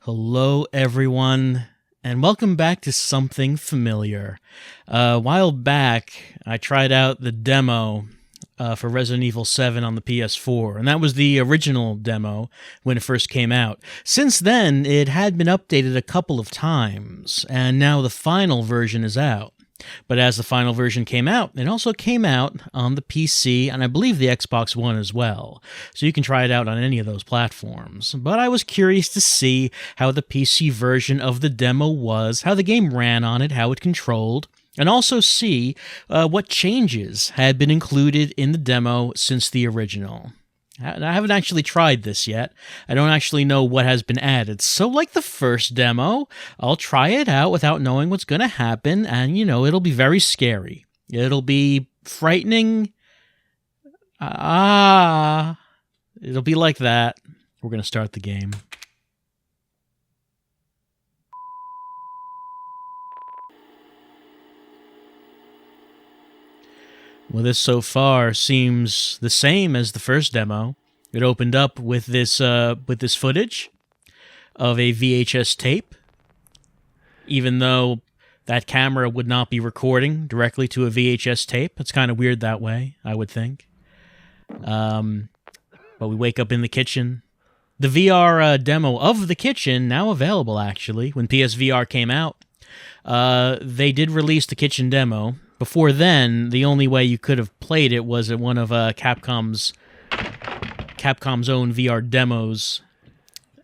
Hello, everyone, and welcome back to Something Familiar. A while back, I tried out the demo for Resident Evil 7 on the PS4, and that was the original demo when it first came out. Since then, it had been updated a couple of times, and now the final version is out. But as the final version came out, it also came out on the PC and I believe the Xbox One as well. So you can try it out on any of those platforms. But I was curious to see how the PC version of the demo was, how the game ran on it, how it controlled, and also see what changes had been included in the demo since the original. I haven't actually tried this yet. I don't actually know what has been added. So like the first demo, I'll try it out without knowing what's going to happen, and, it'll be very scary. It'll be frightening. It'll be like that. We're going to start the game. Well, this so far seems the same as the first demo. It opened up with this footage of a VHS tape, even though that camera would not be recording directly to a VHS tape. It's kind of weird that way, I would think. But we wake up in the kitchen. The VR demo of the kitchen, now available actually, when PSVR came out, they did release the kitchen demo. Before then, the only way you could have played it was at one of Capcom's own VR demos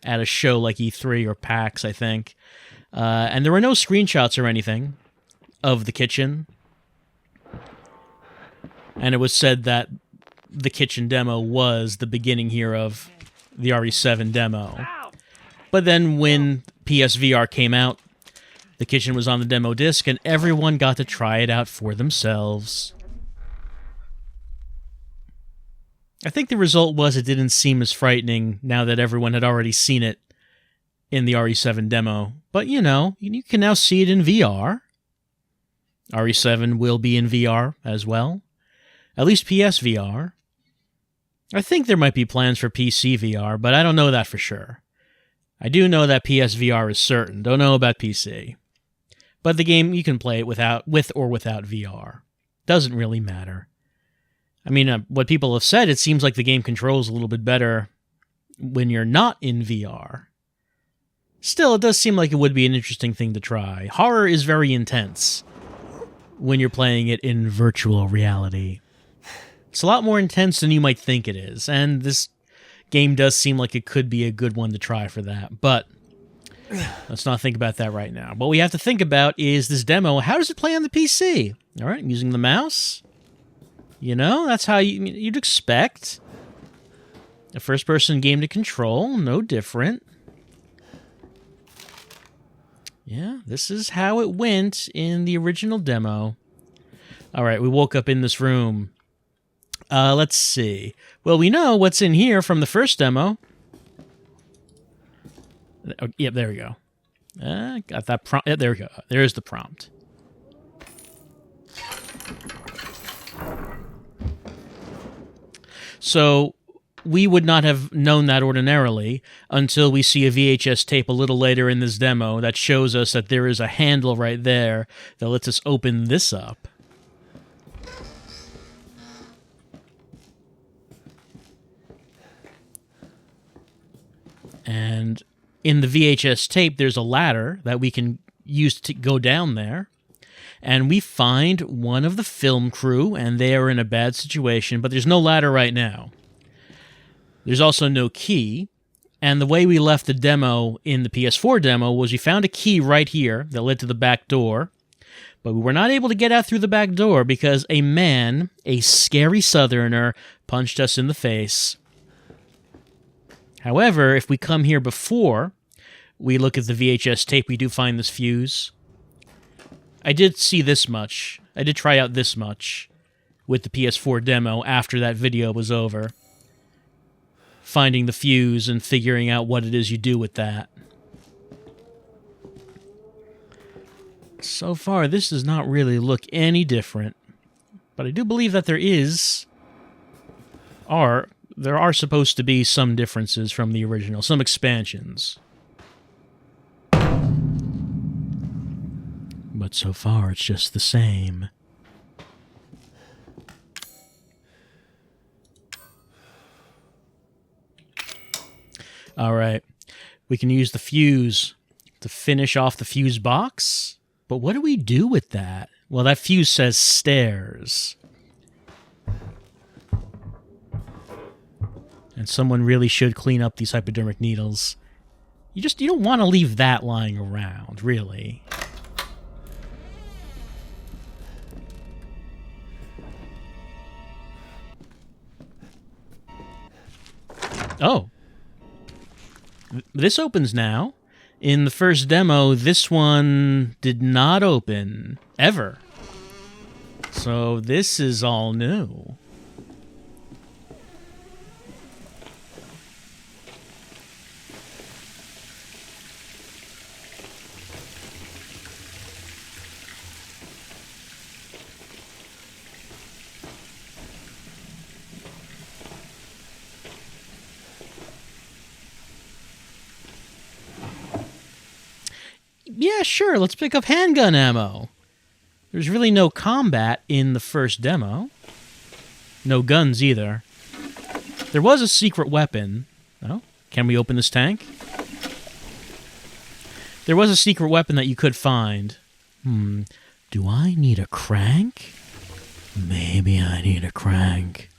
at a show like E3 or PAX, I think. And there were no screenshots or anything of the kitchen. And it was said that the kitchen demo was the beginning here of the RE7 demo. But then when PSVR came out, the kitchen was on the demo disc, and everyone got to try it out for themselves. I think the result was it didn't seem as frightening now that everyone had already seen it in the RE7 demo. But, you can now see it in VR. RE7 will be in VR as well. At least PSVR. I think there might be plans for PC VR, but I don't know that for sure. I do know that PSVR is certain. Don't know about PC. But the game, you can play it with or without VR. Doesn't really matter. I mean, what people have said, it seems like the game controls a little bit better when you're not in VR. Still, it does seem like it would be an interesting thing to try. Horror is very intense when you're playing it in virtual reality. It's a lot more intense than you might think it is, and this game does seem like it could be a good one to try for that, but let's not think about that right now. What we have to think about is this demo. How does it play on the PC? All right, I'm using the mouse. That's how you'd expect. A first-person game to control, no different. Yeah, this is how it went in the original demo. All right, we woke up in this room. Let's see. Well, we know what's in here from the first demo. Oh, yep, there we go. Got that prompt. Yep, there we go. There's the prompt. So we would not have known that ordinarily until we see a VHS tape a little later in this demo that shows us that there is a handle right there that lets us open this up. And in the VHS tape, there's a ladder that we can use to go down there. And we find one of the film crew, and they are in a bad situation, but there's no ladder right now. There's also no key. And the way we left the demo in the PS4 demo was we found a key right here that led to the back door. But we were not able to get out through the back door because a man, a scary southerner, punched us in the face. However, if we come here before we look at the VHS tape, we do find this fuse. I did see this much. I did try out this much with the PS4 demo after that video was over. Finding the fuse and figuring out what it is you do with that. So far, this does not really look any different. But I do believe that there are supposed to be some differences from the original, some expansions. But so far, it's just the same. Alright. We can use the fuse to finish off the fuse box. But what do we do with that? Well, that fuse says stairs. And someone really should clean up these hypodermic needles. You don't want to leave that lying around, really. Oh. This opens now. In the first demo, this one did not open. Ever. So this is all new. Yeah, sure, let's pick up handgun ammo. There's really no combat in the first demo. No guns either. There was a secret weapon. Oh, can we open this tank? There was a secret weapon that you could find. Do I need a crank? Maybe I need a crank.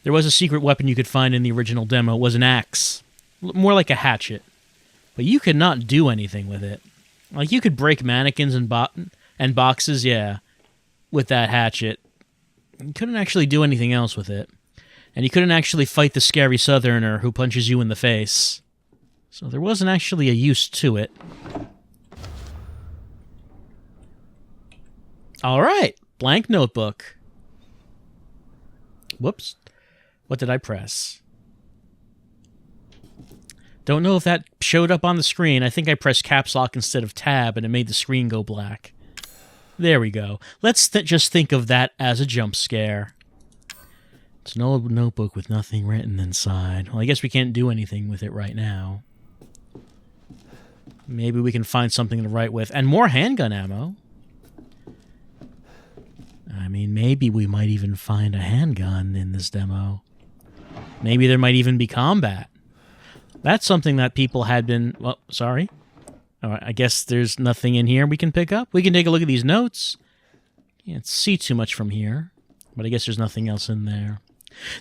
There was a secret weapon you could find in the original demo. It was an axe. More like a hatchet. But you could not do anything with it. Like, you could break mannequins and boxes, yeah, with that hatchet. You couldn't actually do anything else with it. And you couldn't actually fight the scary southerner who punches you in the face. So there wasn't actually a use to it. Alright, blank notebook. Whoops. What did I press? Don't know if that showed up on the screen. I think I pressed caps lock instead of tab, and it made the screen go black. There we go. Let's just think of that as a jump scare. It's an old notebook with nothing written inside. Well, I guess we can't do anything with it right now. Maybe we can find something to write with. And more handgun ammo. I mean, maybe we might even find a handgun in this demo. Maybe there might even be combat. That's something that people had been... Well, sorry. All right, I guess there's nothing in here we can pick up. We can take a look at these notes. Can't see too much from here, but I guess there's nothing else in there.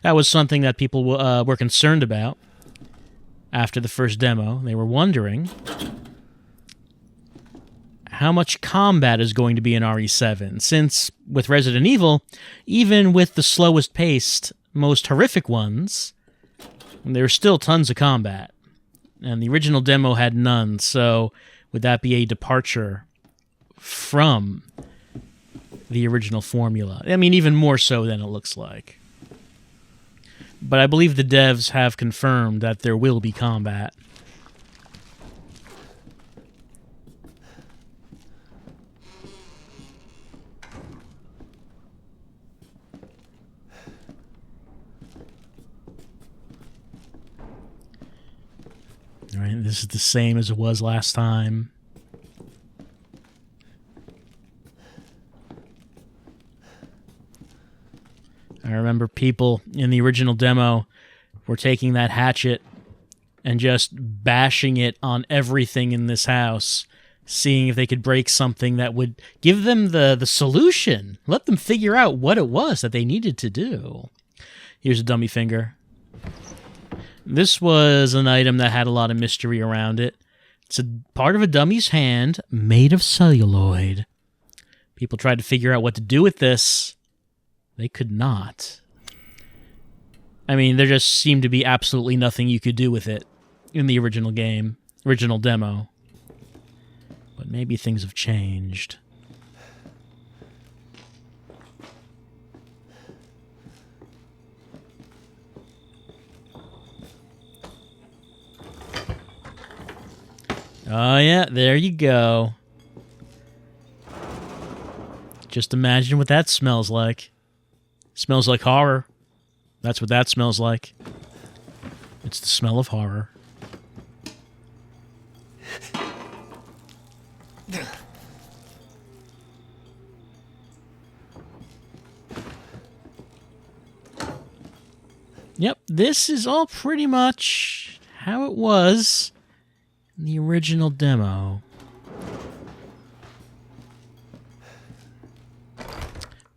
That was something that people were concerned about after the first demo. They were wondering how much combat is going to be in RE7, since with Resident Evil, even with the slowest paced, most horrific ones, there was still tons of combat. And the original demo had none, so would that be a departure from the original formula? I mean, even more so than it looks like. But I believe the devs have confirmed that there will be combat. All right, this is the same as it was last time. I remember people in the original demo were taking that hatchet and just bashing it on everything in this house, seeing if they could break something that would give them the solution, let them figure out what it was that they needed to do. Here's a dummy finger. This was an item that had a lot of mystery around it. It's a part of a dummy's hand made of celluloid. People tried to figure out what to do with this. They could not. I mean, there just seemed to be absolutely nothing you could do with it in the original game, original demo. But maybe things have changed. Oh yeah, there you go. Just imagine what that smells like. Smells like horror. That's what that smells like. It's the smell of horror. Yep, this is all pretty much how it was in the original demo.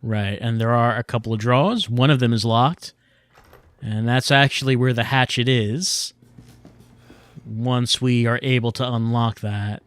Right, and there are a couple of drawers. One of them is locked, and that's actually where the hatchet is. Once we are able to unlock that.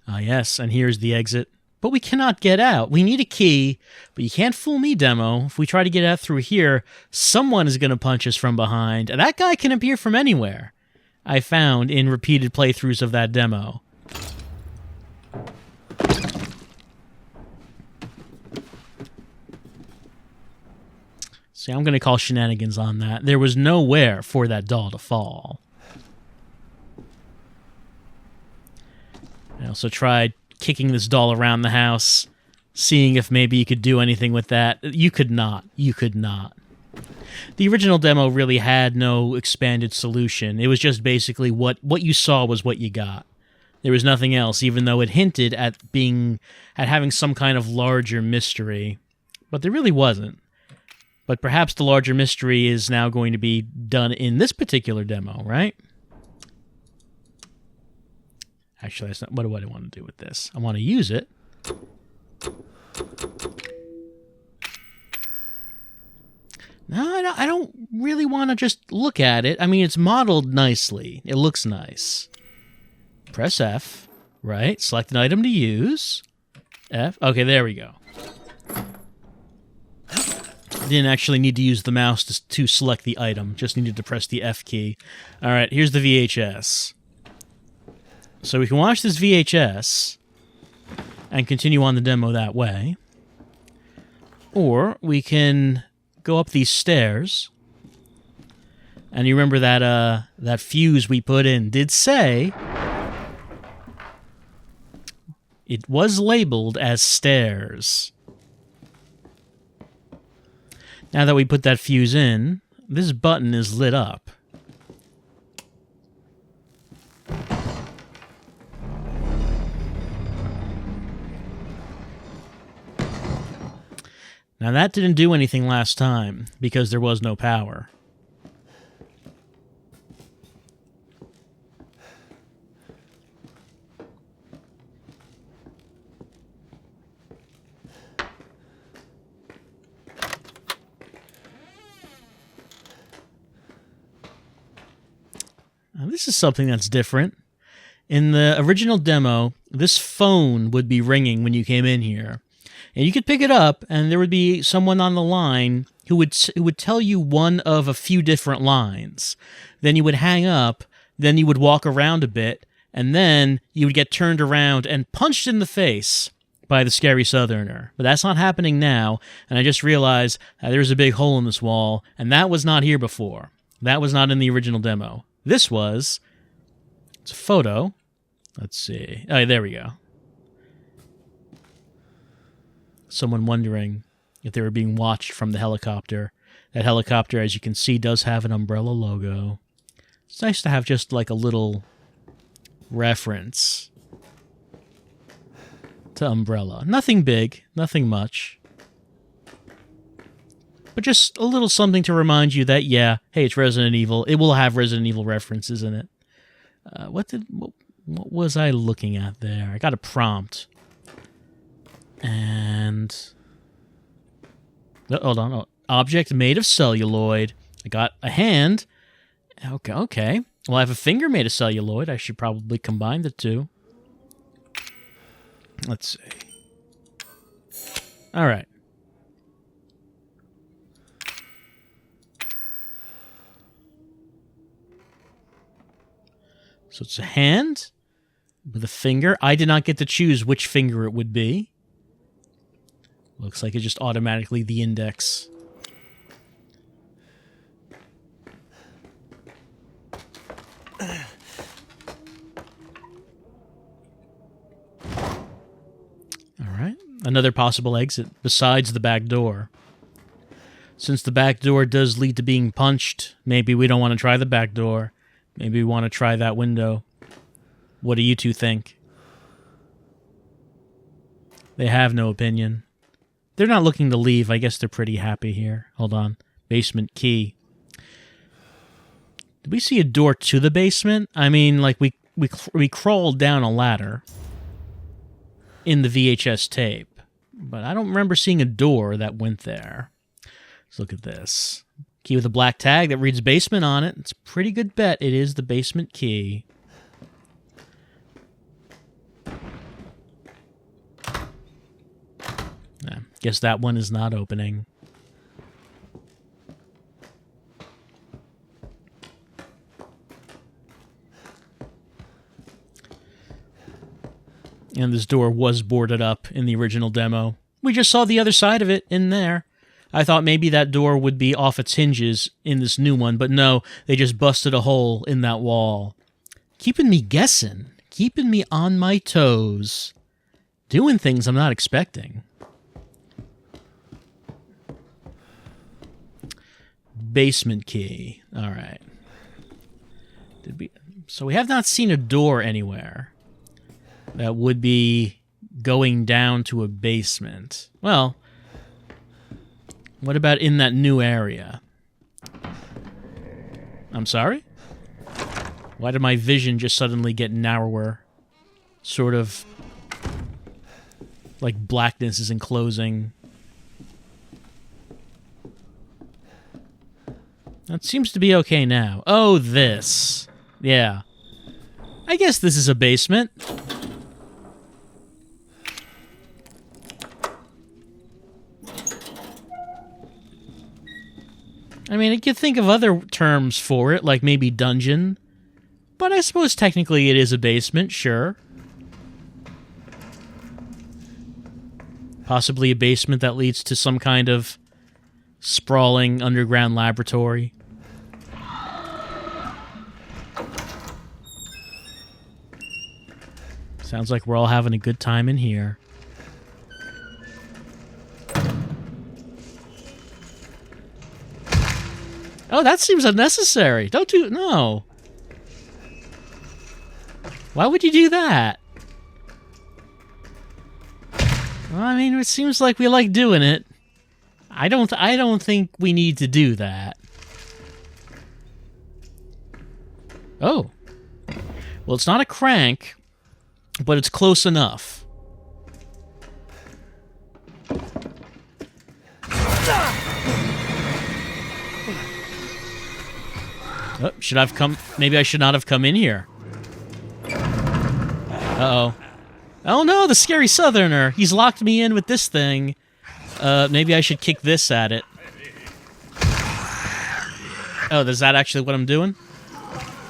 Ah, yes, and here's the exit. But we cannot get out. We need a key, but you can't fool me, demo. If we try to get out through here, someone is going to punch us from behind. And that guy can appear from anywhere, I found in repeated playthroughs of that demo. See, I'm going to call shenanigans on that. There was nowhere for that doll to fall. I also tried kicking this doll around the house, seeing if maybe you could do anything with that. You could not. You could not. The original demo really had no expanded solution. It was just basically what you saw was what you got. There was nothing else, even though it hinted at having some kind of larger mystery. But there really wasn't. But perhaps the larger mystery is now going to be done in this particular demo, right? Actually, that's not what do I want to do with this. I want to use it. No, I don't really want to just look at it. I mean, it's modeled nicely. It looks nice. Press F, right? Select an item to use. F. Okay, there we go. Didn't actually need to use the mouse to select the item. Just needed to press the F key. All right, here's the VHS. So we can watch this VHS and continue on the demo that way. Or we can go up these stairs. And you remember that fuse we put in did say it was labeled as stairs. Now that we put that fuse in, this button is lit up. Now that didn't do anything last time, because there was no power. Now this is something that's different. In the original demo, this phone would be ringing when you came in here. And you could pick it up, and there would be someone on the line who would tell you one of a few different lines. Then you would hang up, then you would walk around a bit, and then you would get turned around and punched in the face by the scary southerner. But that's not happening now, and I just realized there's a big hole in this wall, and that was not here before. That was not in the original demo. This was. It's a photo. Let's see. Oh, there we go. Someone wondering if they were being watched from the helicopter. That helicopter, as you can see, does have an umbrella logo. It's nice to have just like a little reference to umbrella. Nothing big, nothing much. But just a little something to remind you that, yeah, hey, it's Resident Evil. It will have Resident Evil references in it. What was I looking at there? I got a prompt. And hold on. Oh, object made of celluloid. I got a hand. Okay. Well, I have a finger made of celluloid. I should probably combine the two. Let's see. All right. So it's a hand with a finger. I did not get to choose which finger it would be. Looks like it's just automatically the index. Alright. Another possible exit besides the back door. Since the back door does lead to being punched, maybe we don't want to try the back door. Maybe we want to try that window. What do you two think? They have no opinion. They're not looking to leave. I guess they're pretty happy here. Hold on. Basement key. Did we see a door to the basement? I mean, like, we crawled down a ladder in the VHS tape. But I don't remember seeing a door that went there. Let's look at this. Key with a black tag that reads basement on it. It's a pretty good bet it is the basement key. Yeah, guess that one is not opening. And this door was boarded up in the original demo. We just saw the other side of it in there. I thought maybe that door would be off its hinges in this new one, but no, they just busted a hole in that wall. Keeping me guessing. Keeping me on my toes. Doing things I'm not expecting. Basement key. All right. So we have not seen a door anywhere that would be going down to a basement. Well, what about in that new area? I'm sorry? Why did my vision just suddenly get narrower? Sort of like blackness is enclosing. That seems to be okay now. Oh, this. Yeah. I guess this is a basement. I mean, I could think of other terms for it, like maybe dungeon. But I suppose technically it is a basement, sure. Possibly a basement that leads to some kind of sprawling underground laboratory. Sounds like we're all having a good time in here. Oh, that seems unnecessary. Don't do... No. Why would you do that? Well, I mean, it seems like we like doing it. I don't think we need to do that. Oh. Well, it's not a crank, but it's close enough. Oh, should I've come... Maybe I should not have come in here. Uh-oh. Oh no, the scary southerner! He's locked me in with this thing. Maybe I should kick this at it. Oh, is that actually what I'm doing?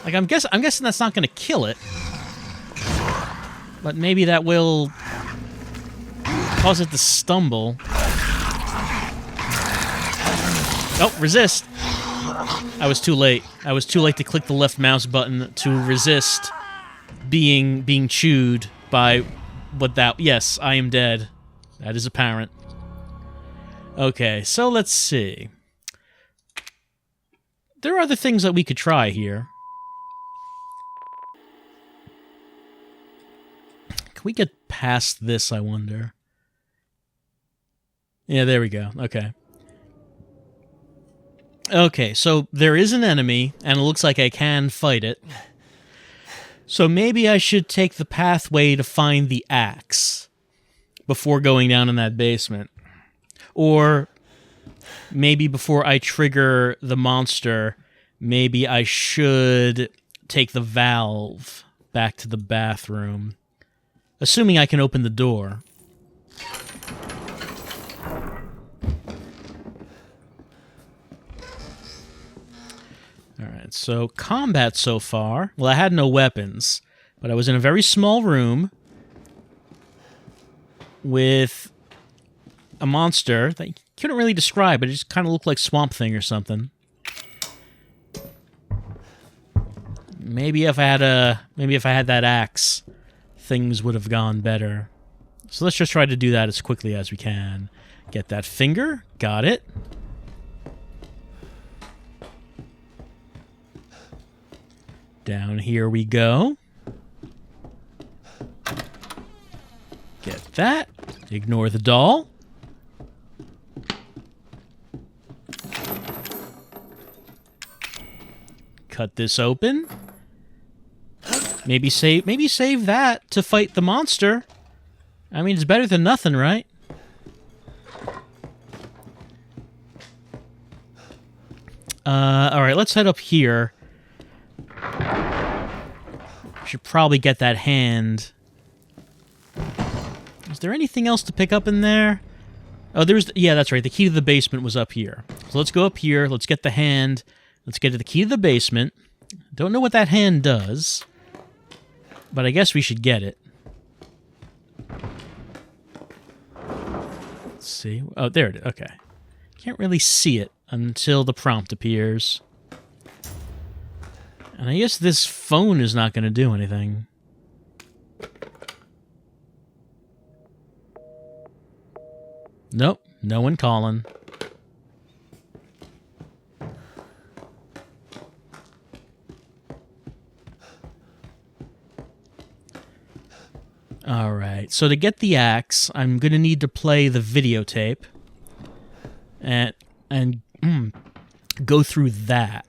Like, I'm guessing that's not gonna kill it. But maybe that will cause it to stumble. Oh, resist! I was too late. I was too late to click the left mouse button to resist being chewed by what that... Yes, I am dead. That is apparent. Okay, so let's see. There are other things that we could try here. Can we get past this, I wonder? Yeah, there we go. Okay. Okay, so there is an enemy, and it looks like I can fight it. So maybe I should take the pathway to find the axe before going down in that basement. Or maybe before I trigger the monster, maybe I should take the valve back to the bathroom. Assuming I can open the door. Alright, so combat so far. Well, I had no weapons, but I was in a very small room with a monster that you couldn't really describe, but it just kind of looked like Swamp Thing or something. Maybe if I had that axe, things would have gone better. So let's just try to do that as quickly as we can. Get that finger. Got it. Down here we go. Get that. Ignore the doll. Cut this open. Maybe save that to fight the monster. I mean, it's better than nothing, right? Alright, let's head up here. Should probably get that hand. Is there anything else to pick up in there? Oh, yeah, that's right. The key to the basement was up here. So let's go up here. Let's get the hand. Let's get to the key to the basement. Don't know what that hand does, but I guess we should get it. Let's see. Oh, there it is. Okay. Can't really see it until the prompt appears. And I guess this phone is not going to do anything. Nope, no one calling. Alright, so to get the axe, I'm going to need to play the videotape. And go through that.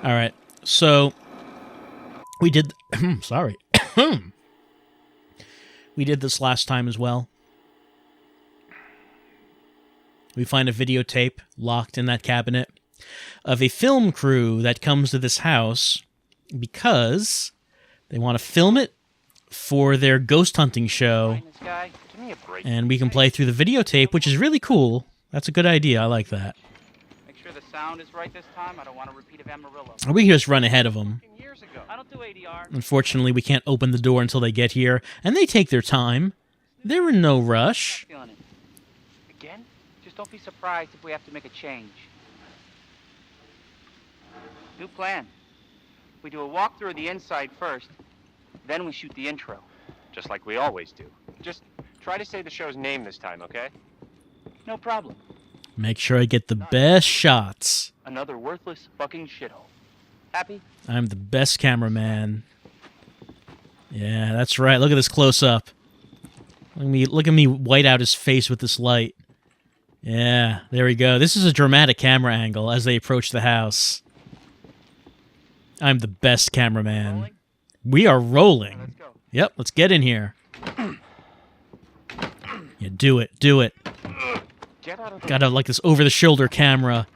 Alright, so we did... sorry. We did this last time as well. We find a videotape locked in that cabinet of a film crew that comes to this house because they want to film it for their ghost hunting show. And we can play through the videotape, which is really cool. That's a good idea. I like that. Make sure the sound is right this time. I don't want a repeat of Amarillo. We can just run ahead of them. I don't do ADR. Unfortunately, we can't open the door until they get here, and they take their time. They're in no rush. Feeling it. Again? Just don't be surprised if we have to make a change. New plan. We do a walkthrough of the inside first, then we shoot the intro. Just like we always do. Just try to say the show's name this time, okay? No problem. Make sure I get the best shots. Another worthless fucking shithole. Happy? I'm the best cameraman. Yeah, that's right. Look at this close-up. Look at me white out his face with this light. Yeah, there we go. This is a dramatic camera angle as they approach the house. I'm the best cameraman. Rolling? We are rolling. Let's go. Yep, let's get in here. Yeah, do it. Do it. Get out of the... Gotta like this over-the-shoulder camera.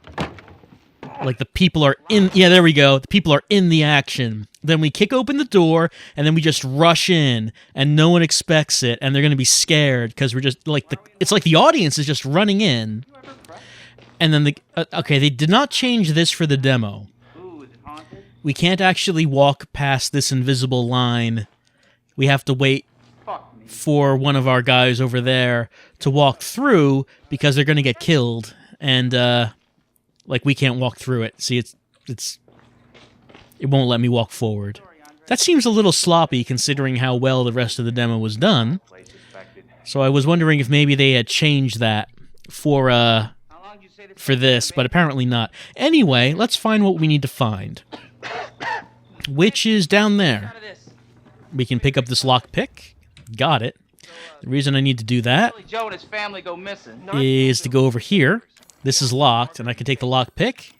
Like the people are in... Yeah, there we go. The people are in the action. Then we kick open the door, and then we just rush in, and no one expects it, and they're gonna be scared, because we're just like... It's like the audience is just running in. And then okay, they did not change this for the demo. Ooh, is it haunted? We can't actually walk past this invisible line. We have to wait Fuck me. for one of our guys over there to walk through, because they're gonna get killed, and, like, we can't walk through it. See, it won't let me walk forward. That seems a little sloppy considering how well the rest of the demo was done. So I was wondering if maybe they had changed that for this, but apparently not. Anyway, let's find what we need to find. Which is down there. We can pick up this lockpick. Got it. The reason I need to do that Billy Joe and his family go missing. is to go over here. This is locked, and I can take the lockpick,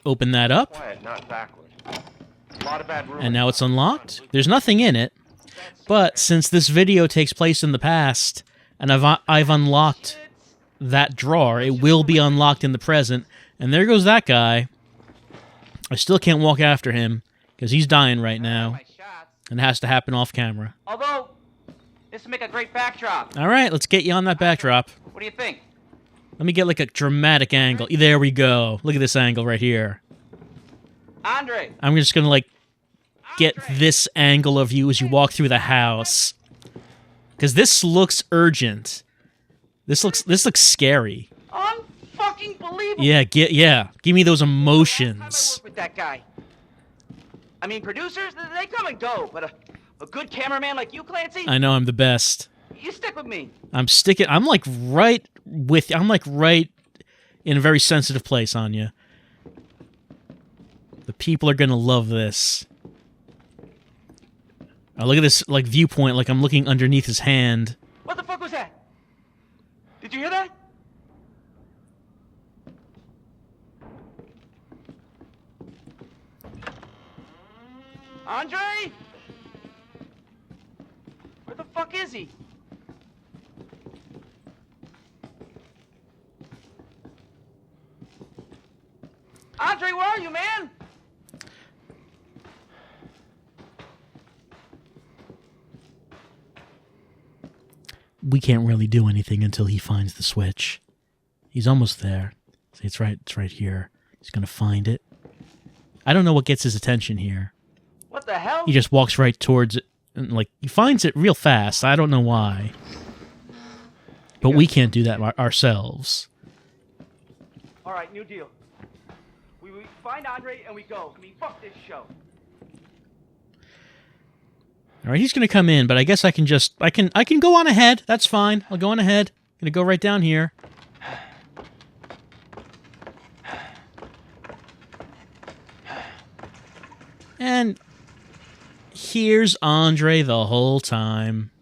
open that up, Quiet, not backward. A lot of bad rumors. and now it's unlocked. There's nothing in it, but since this video takes place in the past, and I've unlocked that drawer, it will be unlocked in the present, and there goes that guy. I still can't walk after him, because he's dying right now, My shots. and it has to happen off camera. Although, this would make a great backdrop. All right, let's get you on that backdrop. What do you think? Let me get like a dramatic angle. There we go. Look at this angle right here. Andre! I'm just gonna like get this angle of you as you walk through the house, because this looks urgent. This looks scary. Unfucking believable! Yeah, give me those Last time I emotions. worked with that guy. I mean, producers, they come and go, but a good cameraman like you, Clancy, I know I'm the best. you stick with me. I'm like right with you. I'm like right in a very sensitive place, Anya. The people are gonna love this. Oh, look at this like viewpoint, like I'm looking underneath his hand. What the fuck was that? Did you hear that? Andre? Where the fuck is he? Andre, where are you, man? We can't really do anything until he finds the switch. He's almost there. See, it's right here. He's gonna find it. I don't know what gets his attention here. What the hell? He just walks right towards it, and like he finds it real fast. I don't know why, but we can't do that ourselves. All right, new deal. We find Andre and we go. I mean, fuck this show. All right, he's gonna come in, but I guess I can go on ahead. That's fine. I'll go on ahead. I'm gonna go right down here. And here's Andre the whole time.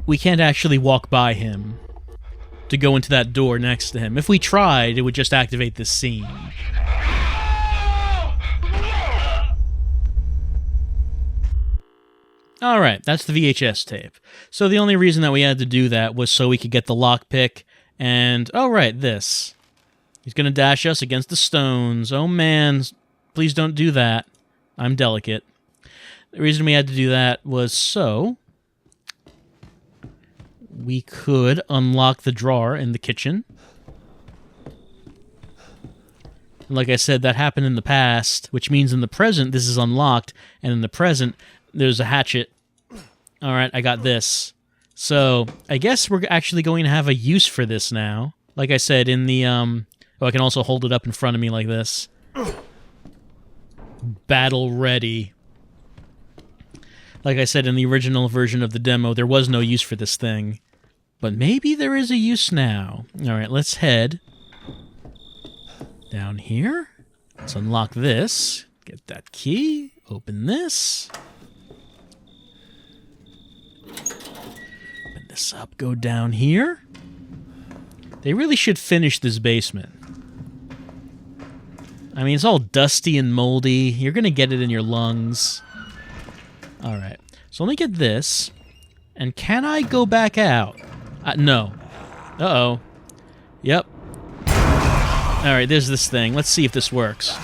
We can't actually walk by him to go into that door next to him. If we tried, it would just activate this scene. Alright, that's the VHS tape. So the only reason that we had to do that was so we could get the lockpick and, oh right, this. He's gonna dash us against the stones. Oh man, please don't do that. I'm delicate. The reason we had to do that was so we could unlock the drawer in the kitchen. And like I said, that happened in the past, which means in the present this is unlocked, and in the present there's a hatchet. Alright, I got this. So, I guess we're actually going to have a use for this now. Like I said, in the, oh, I can also hold it up in front of me like this. Battle ready. Like I said, in the original version of the demo, there was no use for this thing. But maybe there is a use now. Alright, let's head down here. Let's unlock this. Get that key. Open this. Open this up. Go down here. They really should finish this basement. I mean, it's all dusty and moldy. You're going to get it in your lungs. Alright, so let me get this. And can I go back out? No. Uh-oh. Yep. Alright, there's this thing. Let's see if this works.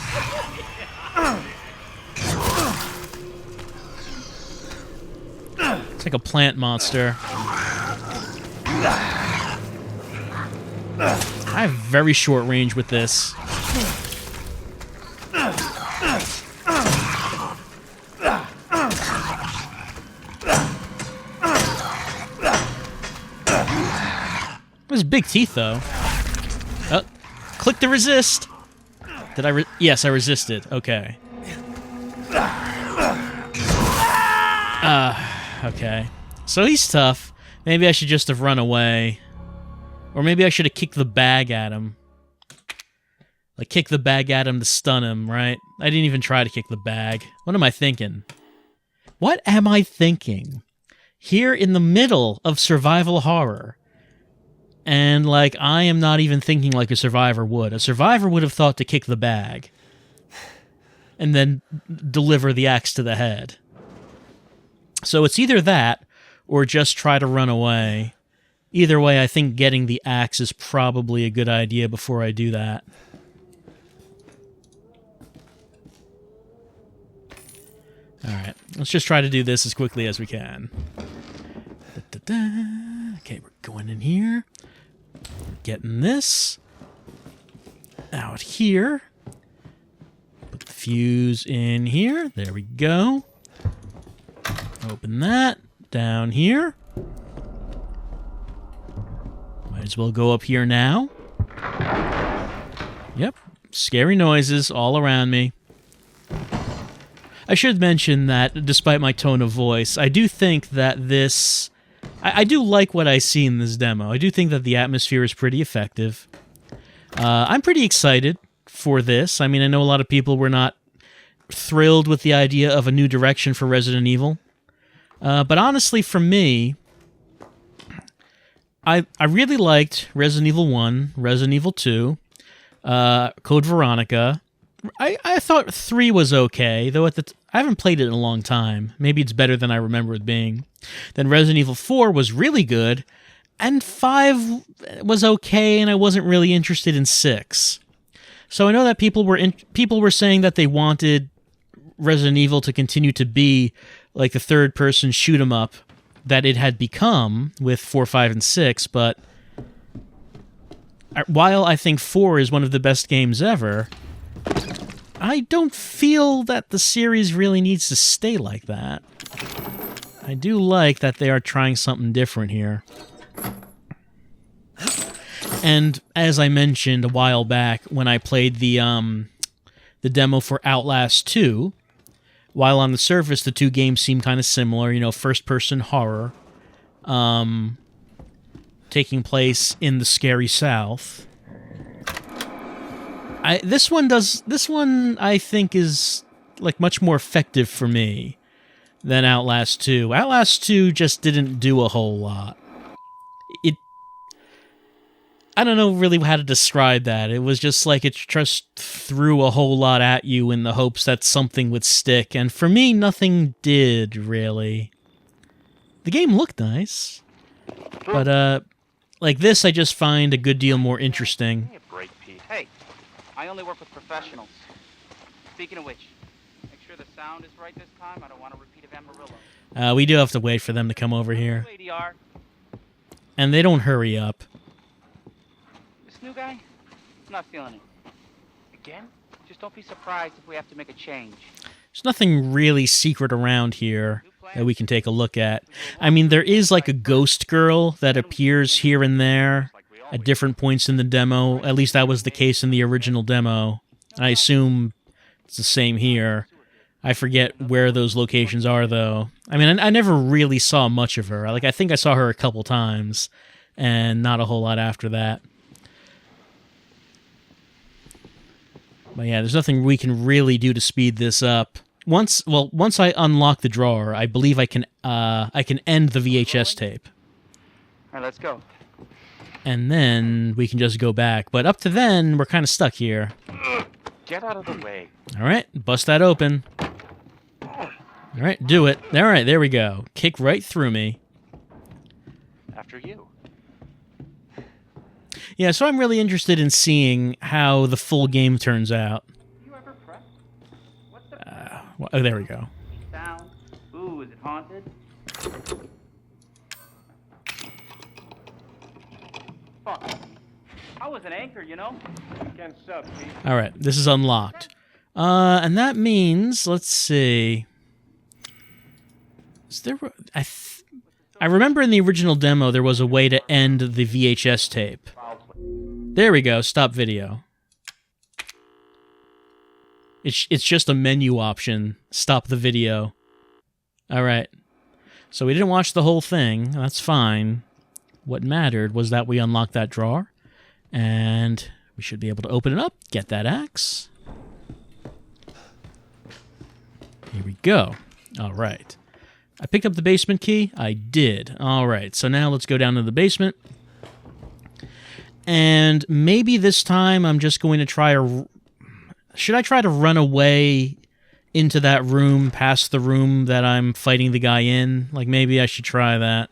It's like a plant monster. I have very short range with this. It was big teeth, though. Oh, click to resist. Did I? Yes, I resisted. Okay. Okay. So he's tough. Maybe I should just have run away. Or maybe I should have kicked the bag at him. Like, kick the bag at him to stun him, right? I didn't even try to kick the bag. What am I thinking? What am I thinking? Here in the middle of survival horror. And, like, I am not even thinking like a survivor would. A survivor would have thought to kick the bag. And then deliver the axe to the head. So it's either that, or just try to run away. Either way, I think getting the axe is probably a good idea before I do that. Alright, let's just try to do this as quickly as we can. Okay, we're going in here. Getting this. Out here. Put the fuse in here. There we go. Open that. Down here. Might as well go up here now. Yep. Scary noises all around me. I should mention that, despite my tone of voice, I do think that this... I do like what I see in this demo. I do think that the atmosphere is pretty effective. I'm pretty excited for this. I mean, I know a lot of people were not thrilled with the idea of a new direction for Resident Evil. But honestly, for me, I really liked Resident Evil 1, Resident Evil 2, Code Veronica. I thought 3 was okay, though I haven't played it in a long time. Maybe it's better than I remember it being. Then Resident Evil 4 was really good, and 5 was okay, and I wasn't really interested in 6. So I know that people were saying that they wanted Resident Evil to continue to be like the third-person shoot-'em-up that it had become with 4, 5, and 6, but while I think 4 is one of the best games ever, I don't feel that the series really needs to stay like that. I do like that they are trying something different here. And as I mentioned a while back when I played the demo for Outlast 2, while on the surface the two games seem kind of similar, you know, first-person horror, taking place in the scary South. This one I think is like much more effective for me than Outlast 2. Outlast 2 just didn't do a whole lot. I don't know really how to describe that. It was just like it just threw a whole lot at you in the hopes that something would stick, and for me, nothing did, really. The game looked nice, but, like this I just find a good deal more interesting. Give me a break, Pete. Hey, I only work with professionals. Speaking of which, make sure the sound is right this time. I don't want a repeat of Amarillo. We do have to wait for them to come over here. ADR. And they don't hurry up. This new guy? I'm not feeling it. Again? Just don't be surprised if we have to make a change. There's nothing really secret around here that we can take a look at. I mean, there is like a ghost girl that appears here and there at different points in the demo. At least that was the case in the original demo. I assume it's the same here. I forget where those locations are, though. I mean, I never really saw much of her. Like, I think I saw her a couple times, and not a whole lot after that. But yeah, there's nothing we can really do to speed this up. Once I unlock the drawer, I believe I can end the VHS tape. All right, let's go. And then we can just go back. But up to then, we're kind of stuck here. Get out of the way. All right, bust that open. All right, do it. All right, there we go. Kick right through me. After you. Yeah, so I'm really interested in seeing how the full game turns out. You ever press? What's the Oh, there we go. sound? Ooh, is it haunted? Fuck. I was an anchor, you know? Can't sub, Pete. All right, this is unlocked. And that means, let's see. Is there... I remember in the original demo there was a way to end the VHS tape. There we go, stop video. It's just a menu option, stop the video. Alright, so we didn't watch the whole thing, that's fine. What mattered was that we unlocked that drawer, and we should be able to open it up, get that axe. Here we go. Alright. I picked up the basement key? I did. Alright, so now let's go down to the basement. And maybe this time I'm just going to try to... Should I try to run away into that room, past the room that I'm fighting the guy in? Like, maybe I should try that.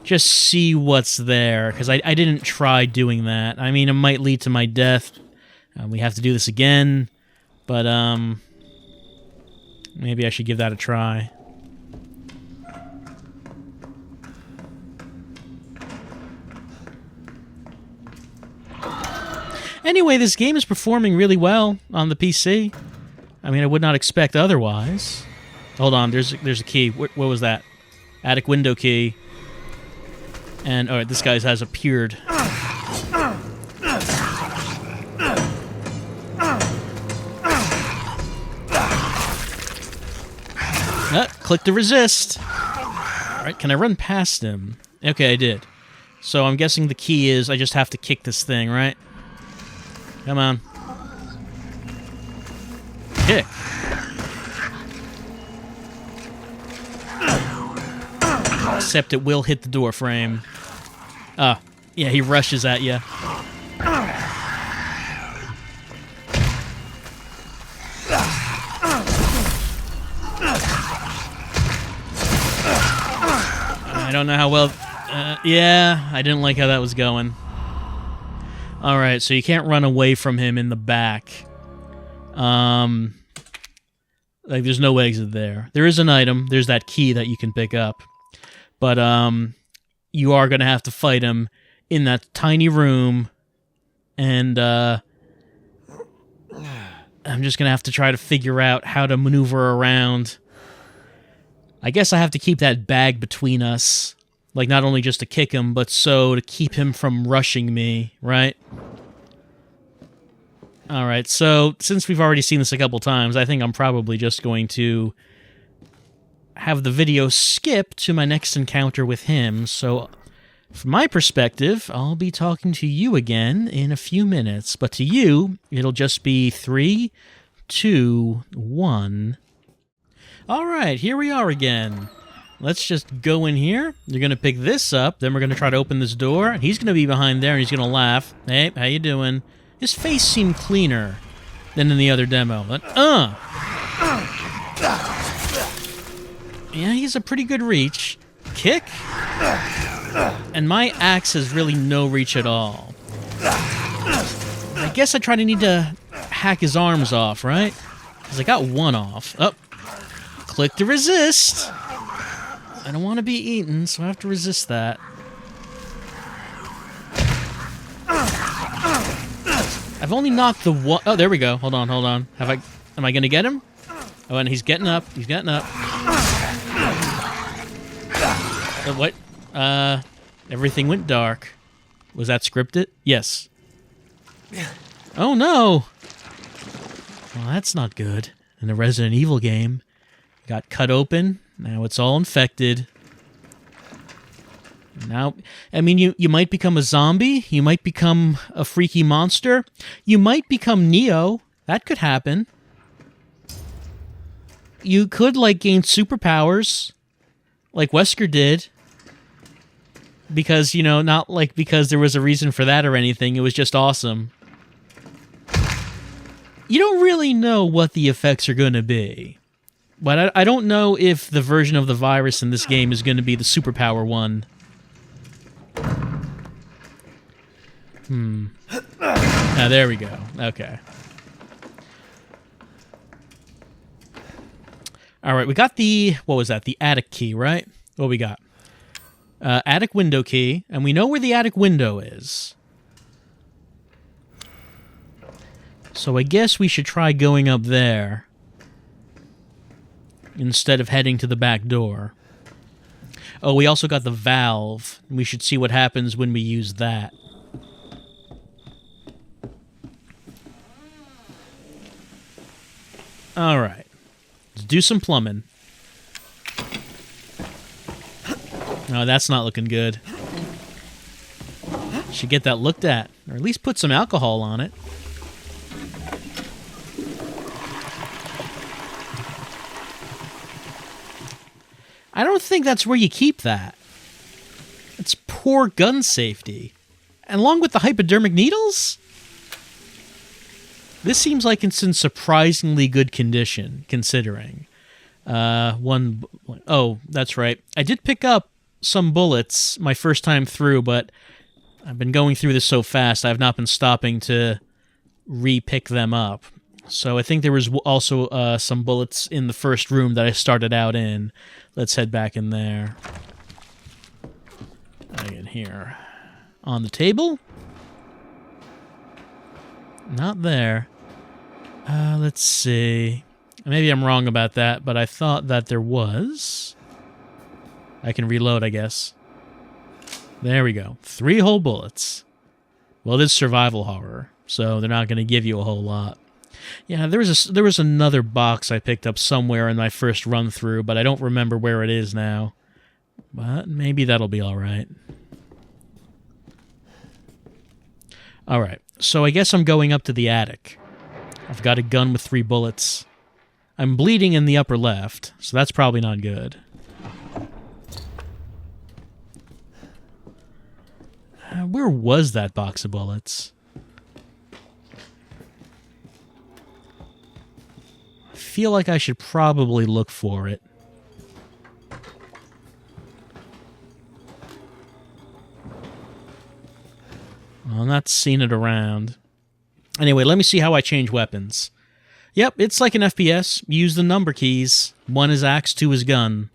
Just see what's there, because I didn't try doing that. I mean, it might lead to my death. We have to do this again, but, maybe I should give that a try. Anyway, this game is performing really well on the PC. I mean, I would not expect otherwise. Hold on, there's a key. What was that? Attic window key. And, alright, this guy has appeared. Click to resist. Alright, can I run past him? Okay, I did. So I'm guessing the key is I just have to kick this thing, right? Come on. Kick. Except it will hit the door frame. Yeah, he rushes at you. I don't know how well... yeah, I didn't like how that was going. Alright, so you can't run away from him in the back. Like, there's no exit there. There is an item. There's that key that you can pick up. But, you are going to have to fight him in that tiny room. And, I'm just going to have to try to figure out how to maneuver around. I guess I have to keep that bag between us. Like, not only just to kick him, but so to keep him from rushing me, right? Alright, so since we've already seen this a couple times, I think I'm probably just going to have the video skip to my next encounter with him. So, from my perspective, I'll be talking to you again in a few minutes. But to you, it'll just be 3, 2, 1... Alright, here we are again. Let's just go in here. You're going to pick this up. Then we're going to try to open this door. He's going to be behind there, and he's going to laugh. Hey, how you doing? His face seemed cleaner than in the other demo. But, yeah, he's a pretty good reach. Kick. And my axe has really no reach at all. I guess I need to hack his arms off, right? Because I got one off. Oh. Click to resist. I don't want to be eaten, so I have to resist that. I've only knocked the one... Oh, there we go. Hold on. Am I going to get him? Oh, and he's getting up. What? Everything went dark. Was that scripted? Yes. Oh, no. Well, that's not good. In a Resident Evil game. Got cut open. Now it's all infected. Now, I mean, you might become a zombie. You might become a freaky monster. You might become Neo. That could happen. You could, like, gain superpowers. Like Wesker did. Because, you know, not like because there was a reason for that or anything. It was just awesome. You don't really know what the effects are going to be. But I don't know if the version of the virus in this game is going to be the superpower one. Ah, there we go. Okay. Alright, we got the... What was that? The attic key, right? What we got? Attic window key. And we know where the attic window is. So I guess we should try going up there. Instead of heading to the back door. Oh, we also got the valve. We should see what happens when we use that. Alright. Let's do some plumbing. No, that's not looking good. Should get that looked at. Or at least put some alcohol on it. I don't think that's where you keep that. It's poor gun safety. And along with the hypodermic needles? This seems like it's in surprisingly good condition, considering. Oh, that's right. I did pick up some bullets my first time through, but I've been going through this so fast, I've not been stopping to re-pick them up. So I think there was also some bullets in the first room that I started out in. Let's head back in there. Again, here. On the table? Not there. Let's see. Maybe I'm wrong about that, but I thought that there was. I can reload, I guess. There we go. 3 whole bullets. Well, this is survival horror, so they're not going to give you a whole lot. Yeah, there was another box I picked up somewhere in my first run through, but I don't remember where it is now. But maybe that'll be all right. All right, so I guess I'm going up to the attic. I've got a gun with 3 bullets. I'm bleeding in the upper left, so that's probably not good. Where was that box of bullets? I feel like I should probably look for it. Well, I'm not seeing it around. Anyway, let me see how I change weapons. Yep, it's like an FPS. Use the number keys. 1 is axe, 2 is gun.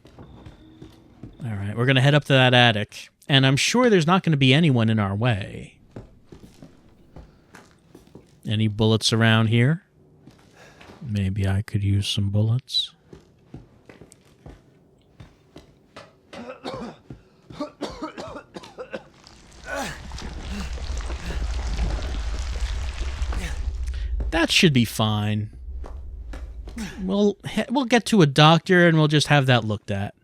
Alright, we're going to head up to that attic. And I'm sure there's not going to be anyone in our way. Any bullets around here? Maybe I could use some bullets. That should be fine. We'll get to a doctor and we'll just have that looked at.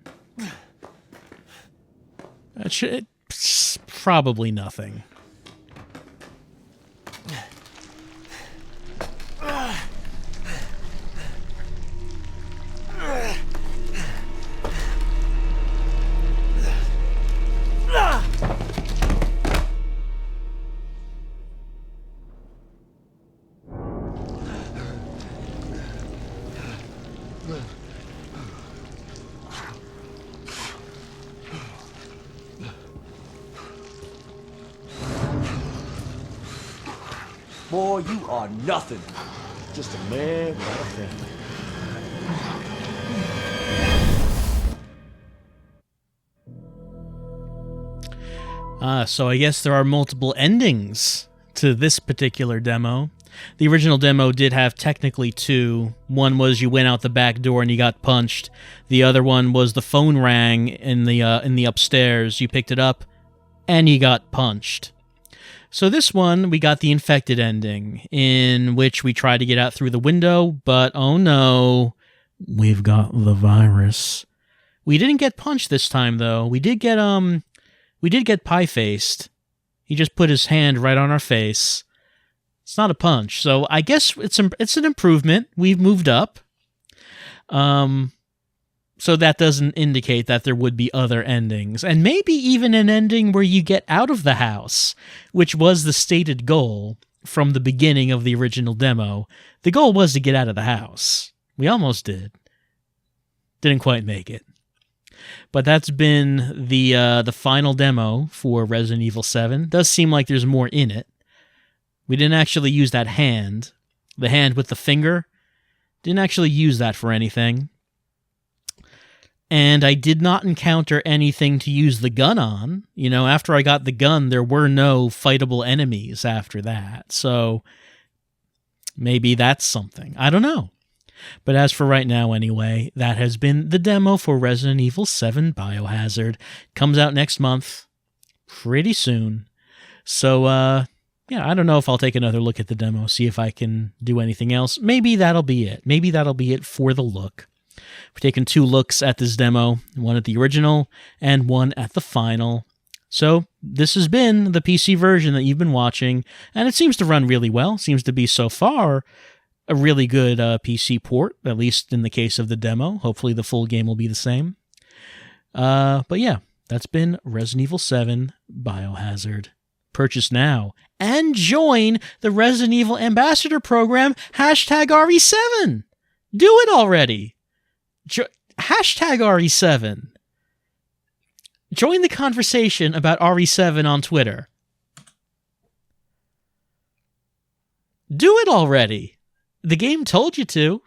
It's probably nothing. Boy, you are nothing. Just a man without a family. So I guess there are multiple endings to this particular demo. The original demo did have technically 2. One was you went out the back door and you got punched. The other one was the phone rang in the upstairs. You picked it up and you got punched. So this one, we got the infected ending, in which we tried to get out through the window, but oh no, we've got the virus. We didn't get punched this time, though. We did get pie-faced. He just put his hand right on our face. It's not a punch, so I guess it's an improvement. We've moved up. So that doesn't indicate that there would be other endings. And maybe even an ending where you get out of the house, which was the stated goal from the beginning of the original demo. The goal was to get out of the house. We almost did. Didn't quite make it. But that's been the final demo for Resident Evil 7. Does seem like there's more in it. We didn't actually use that hand. The hand with the finger. Didn't actually use that for anything. And I did not encounter anything to use the gun on. You know, after I got the gun, there were no fightable enemies after that. So maybe that's something. I don't know. But as for right now anyway, that has been the demo for Resident Evil 7 Biohazard. Comes out next month. Pretty soon. So, yeah, I don't know if I'll take another look at the demo, see if I can do anything else. Maybe that'll be it. Maybe that'll be it for the look. We've taken 2 looks at this demo, one at the original and one at the final. So this has been the PC version that you've been watching, and it seems to run really well. Seems to be so far a really good PC port, at least in the case of the demo. Hopefully the full game will be the same. But yeah, that's been Resident Evil 7 Biohazard. Purchase now and join the Resident Evil Ambassador Program, #RE7. Do it already. #RE7. Join the conversation about RE7 on Twitter. Do it already. The game told you to.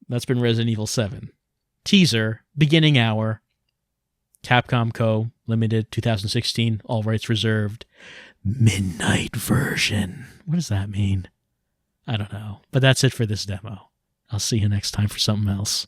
That's been Resident Evil 7. Teaser, beginning hour. Capcom Co. Limited, 2016, all rights reserved. Midnight version. What does that mean? I don't know. But that's it for this demo. I'll see you next time for something else.